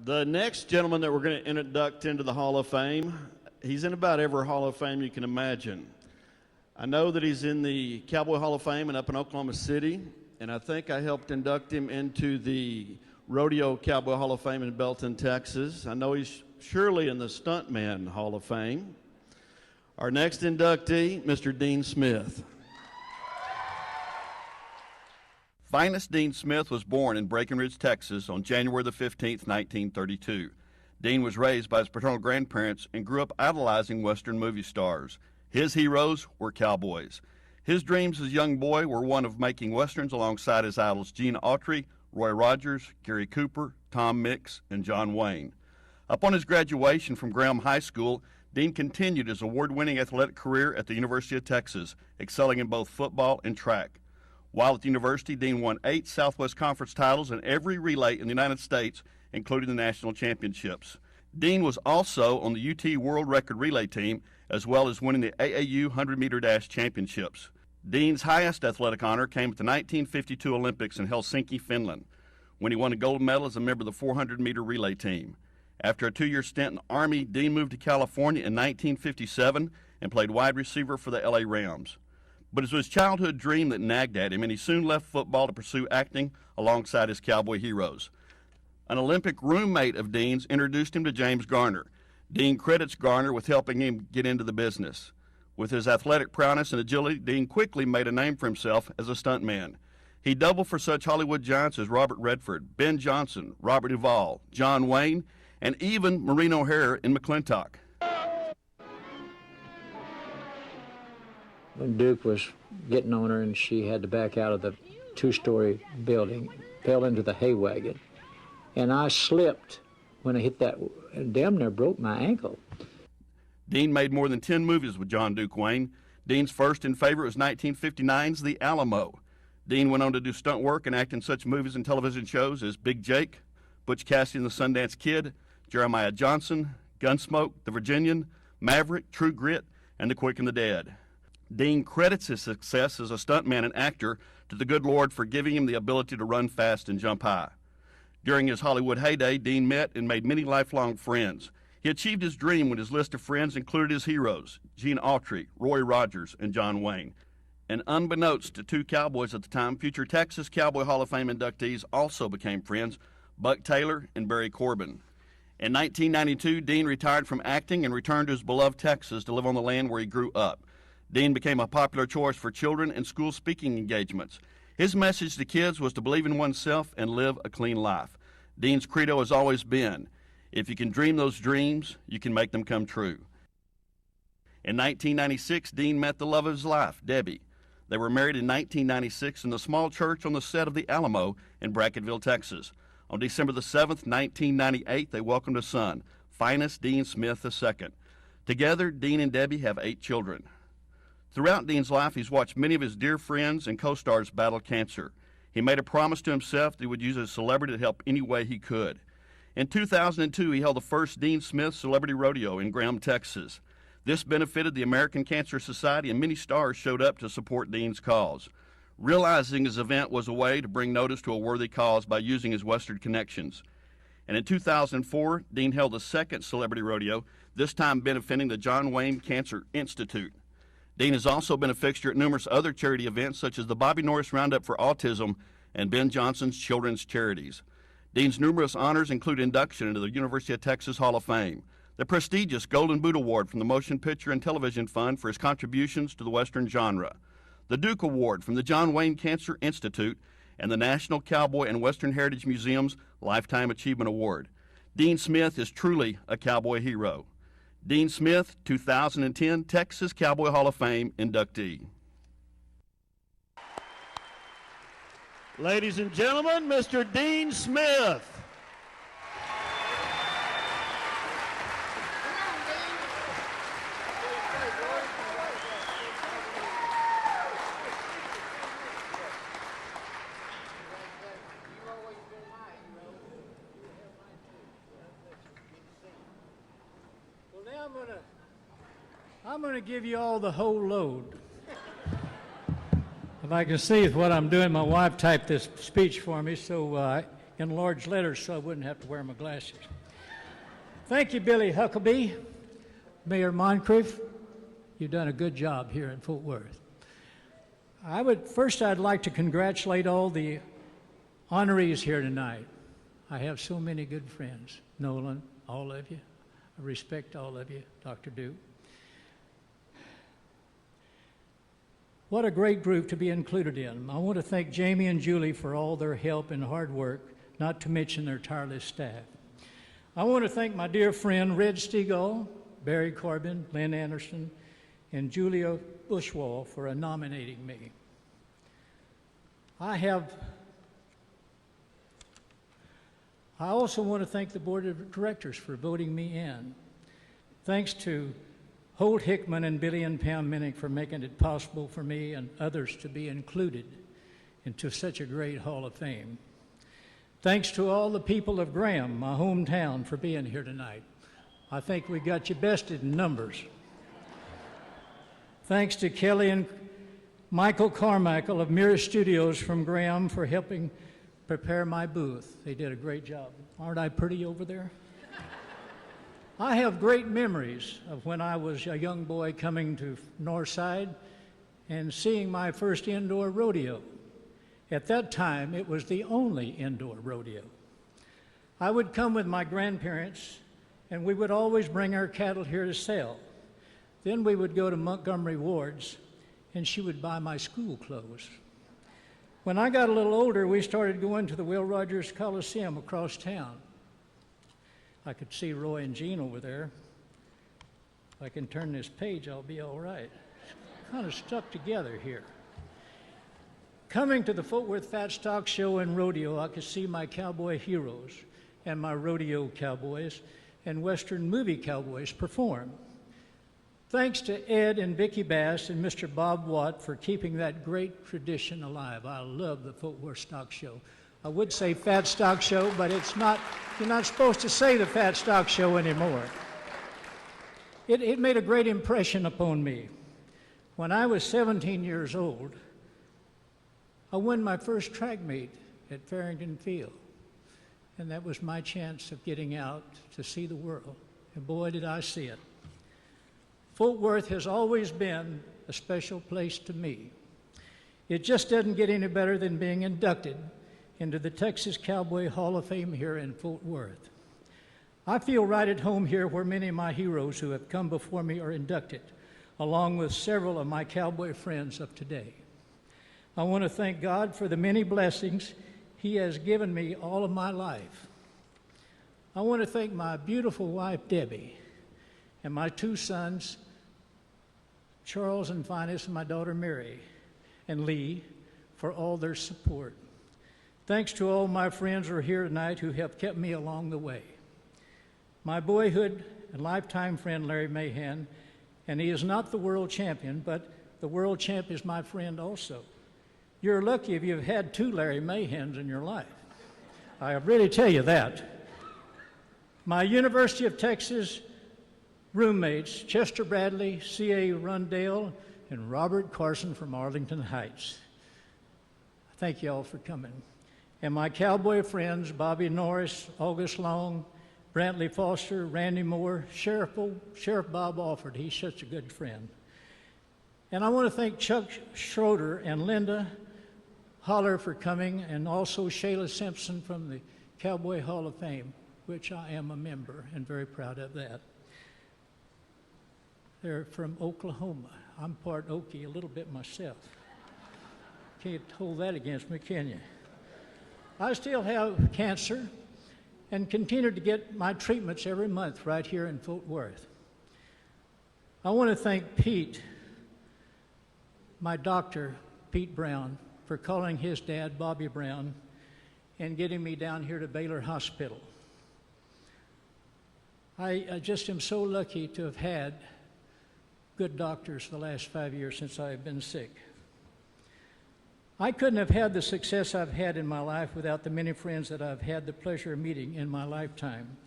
The next gentleman that we're going to induct into the Hall of Fame, he's in about every Hall of Fame you can imagine. I know that he's in the Cowboy Hall of Fame and up in Oklahoma City, and I think I helped induct him into the Rodeo Cowboy Hall of Fame in Belton, Texas. I know he's surely in the Stuntman Hall of Fame. Our next inductee, Mr. Dean Smith. Finest Dean Smith was born in Breckenridge, Texas on January the 15th, 1932. Dean was raised by his paternal grandparents and grew up idolizing Western movie stars. His heroes were cowboys. His dreams as a young boy were one of making Westerns alongside his idols Gene Autry, Roy Rogers, Gary Cooper, Tom Mix, and John Wayne. Upon his graduation from Graham High School, Dean continued his award-winning athletic career at the University of Texas, excelling in both football and track. While at the university, Dean won 8 Southwest Conference titles in every relay in the United States, including the national championships. Dean was also on the UT World Record Relay team, as well as winning the AAU 100-meter dash championships. Dean's highest athletic honor came at the 1952 Olympics in Helsinki, Finland, when he won a gold medal as a member of the 400-meter relay team. After a 2-year stint in the Army, Dean moved to California in 1957 and played wide receiver for the LA Rams. But it was his childhood dream that nagged at him, and he soon left football to pursue acting alongside his cowboy heroes. An Olympic roommate of Dean's introduced him to James Garner. Dean credits Garner with helping him get into the business. With his athletic prowess and agility, Dean quickly made a name for himself as a stuntman. He doubled for such Hollywood giants as Robert Redford, Ben Johnson, Robert Duvall, John Wayne, and even Maureen O'Hara in McClintock. When Duke was getting on her and she had to back out of the 2-story building, fell into the hay wagon. And I slipped when I hit that, and damn near broke my ankle. Dean made more than 10 movies with John Duke Wayne. Dean's first and favorite was 1959's The Alamo. Dean went on to do stunt work and act in such movies and television shows as Big Jake, Butch Cassidy and the Sundance Kid, Jeremiah Johnson, Gunsmoke, The Virginian, Maverick, True Grit, and The Quick and the Dead. Dean credits his success as a stuntman and actor to the good Lord for giving him the ability to run fast and jump high. During his Hollywood heyday, Dean met and made many lifelong friends. He achieved his dream when his list of friends included his heroes, Gene Autry, Roy Rogers, and John Wayne. And unbeknownst to 2 cowboys at the time, future Texas Cowboy Hall of Fame inductees also became friends, Buck Taylor and Barry Corbin. In 1992, Dean retired from acting and returned to his beloved Texas to live on the land where he grew up. Dean became a popular choice for children and school speaking engagements. His message to kids was to believe in oneself and live a clean life. Dean's credo has always been, if you can dream those dreams, you can make them come true. In 1996, Dean met the love of his life, Debbie. They were married in 1996 in the small church on the set of The Alamo in Brackettville, Texas. On December the 7th, 1998, they welcomed a son, Finest Dean Smith II. Together, Dean and Debbie have 8 children. Throughout Dean's life, he's watched many of his dear friends and co-stars battle cancer. He made a promise to himself that he would use his celebrity to help any way he could. In 2002, he held the first Dean Smith Celebrity Rodeo in Graham, Texas. This benefited the American Cancer Society, and many stars showed up to support Dean's cause. Realizing his event was a way to bring notice to a worthy cause by using his Western connections. And in 2004, Dean held a second celebrity rodeo, this time benefiting the John Wayne Cancer Institute. Dean has also been a fixture at numerous other charity events, such as the Bobby Norris Roundup for Autism and Ben Johnson's Children's Charities. Dean's numerous honors include induction into the University of Texas Hall of Fame, the prestigious Golden Boot Award from the Motion Picture and Television Fund for his contributions to the Western genre, the Duke Award from the John Wayne Cancer Institute, and the National Cowboy and Western Heritage Museum's Lifetime Achievement Award. Dean Smith is truly a cowboy hero. Dean Smith, 2010 Texas Cowboy Hall of Fame inductee. Ladies and gentlemen, Mr. Dean Smith. I'm going to give you all the whole load. If I can see what I'm doing, my wife typed this speech for me, so in large letters so I wouldn't have to wear my glasses. Thank you, Billy Huckabee. Mayor Moncrief, you've done a good job here in Fort Worth. I'd like to congratulate all the honorees here tonight. I have so many good friends. Nolan, all of you. I respect all of you, Dr. Duke. What a great group to be included in. I want to thank Jamie and Julie for all their help and hard work, not to mention their tireless staff. I want to thank my dear friend Red Stegall, Barry Corbin, Lynn Anderson, and Julia Bushwall for nominating me. I also want to thank the Board of Directors for voting me in. Thanks to Holt Hickman and Billy and Pam Minnick for making it possible for me and others to be included into such a great Hall of Fame. Thanks to all the people of Graham, my hometown, for being here tonight. I think we got you bested in numbers. Thanks to Kelly and Michael Carmichael of Mirror Studios from Graham for helping prepare my booth. They did a great job. Aren't I pretty over there? I have great memories of when I was a young boy coming to Northside and seeing my first indoor rodeo. At that time, it was the only indoor rodeo. I would come with my grandparents, and we would always bring our cattle here to sell. Then we would go to Montgomery Ward's, and she would buy my school clothes. When I got a little older, we started going to the Will Rogers Coliseum across town. I could see Roy and Jean over there. If I can turn this page, I'll be all right. It's kind of stuck together here. Coming to the Fort Worth Fat Stock Show and Rodeo, I could see my cowboy heroes and my rodeo cowboys and Western movie cowboys perform. Thanks to Ed and Vicki Bass and Mr. Bob Watt for keeping that great tradition alive. I love the Fort Worth Stock Show. I would say Fat Stock Show, but it's not, you're not supposed to say the Fat Stock Show anymore. It made a great impression upon me. When I was 17 years old, I won my first track meet at Farrington Field, and that was my chance of getting out to see the world, and boy, did I see it. Fort Worth has always been a special place to me. It just doesn't get any better than being inducted into the Texas Cowboy Hall of Fame here in Fort Worth. I feel right at home here where many of my heroes who have come before me are inducted, along with several of my cowboy friends of today. I want to thank God for the many blessings He has given me all of my life. I want to thank my beautiful wife, Debbie, and my two sons, Charles and Finus, and my daughter, Mary, and Lee, for all their support. Thanks to all my friends who are here tonight who have kept me along the way. My boyhood and lifetime friend, Larry Mahan, and he is not the world champion, but the world champ is my friend also. You're lucky if you've had two Larry Mahans in your life. I really tell you that. My University of Texas roommates, Chester Bradley, C.A. Rundale, and Robert Carson from Arlington Heights. Thank you all for coming. And my cowboy friends, Bobby Norris, August Long, Brantley Foster, Randy Moore, Sheriff Bob Alford. He's such a good friend. And I want to thank Chuck Schroeder and Linda Holler for coming, and also Shayla Simpson from the Cowboy Hall of Fame, which I am a member and very proud of that. They're from Oklahoma. I'm part Okie a little bit myself. Can't hold that against me, can you? I still have cancer and continue to get my treatments every month right here in Fort Worth. I want to thank Pete, my doctor, Pete Brown, for calling his dad, Bobby Brown, and getting me down here to Baylor Hospital. I just am so lucky to have had good doctors the last 5 years since I have been sick. I couldn't have had the success I've had in my life without the many friends that I've had the pleasure of meeting in my lifetime.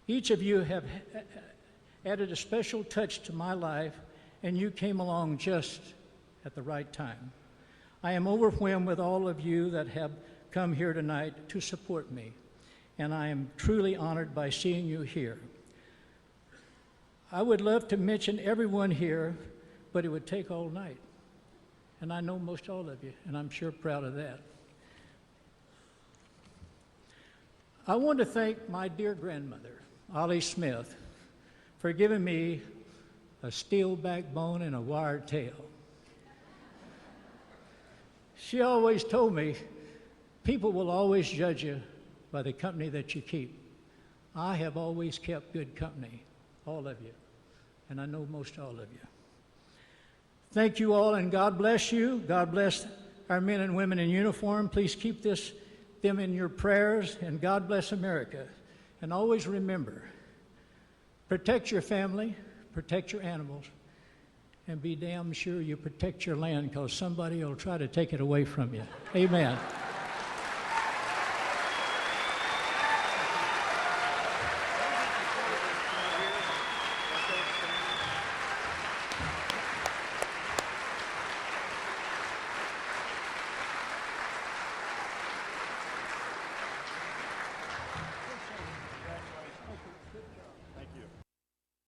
Each of you have added a special touch to my life, and you came along just at the right time. I am overwhelmed with all of you that have come here tonight to support me, and I am truly honored by seeing you here. I would love to mention everyone here, but it would take all night. And I know most all of you, and I'm sure proud of that. I want to thank my dear grandmother, Ollie Smith, for giving me a steel backbone and a wired tail. She always told me, people will always judge you by the company that you keep. I have always kept good company, all of you, and I know most all of you. Thank you all, and God bless you. God bless our men and women in uniform. Please keep them in your prayers, and God bless America. And always remember, protect your family, protect your animals, and be damn sure you protect your land, because somebody will try to take it away from you. Amen.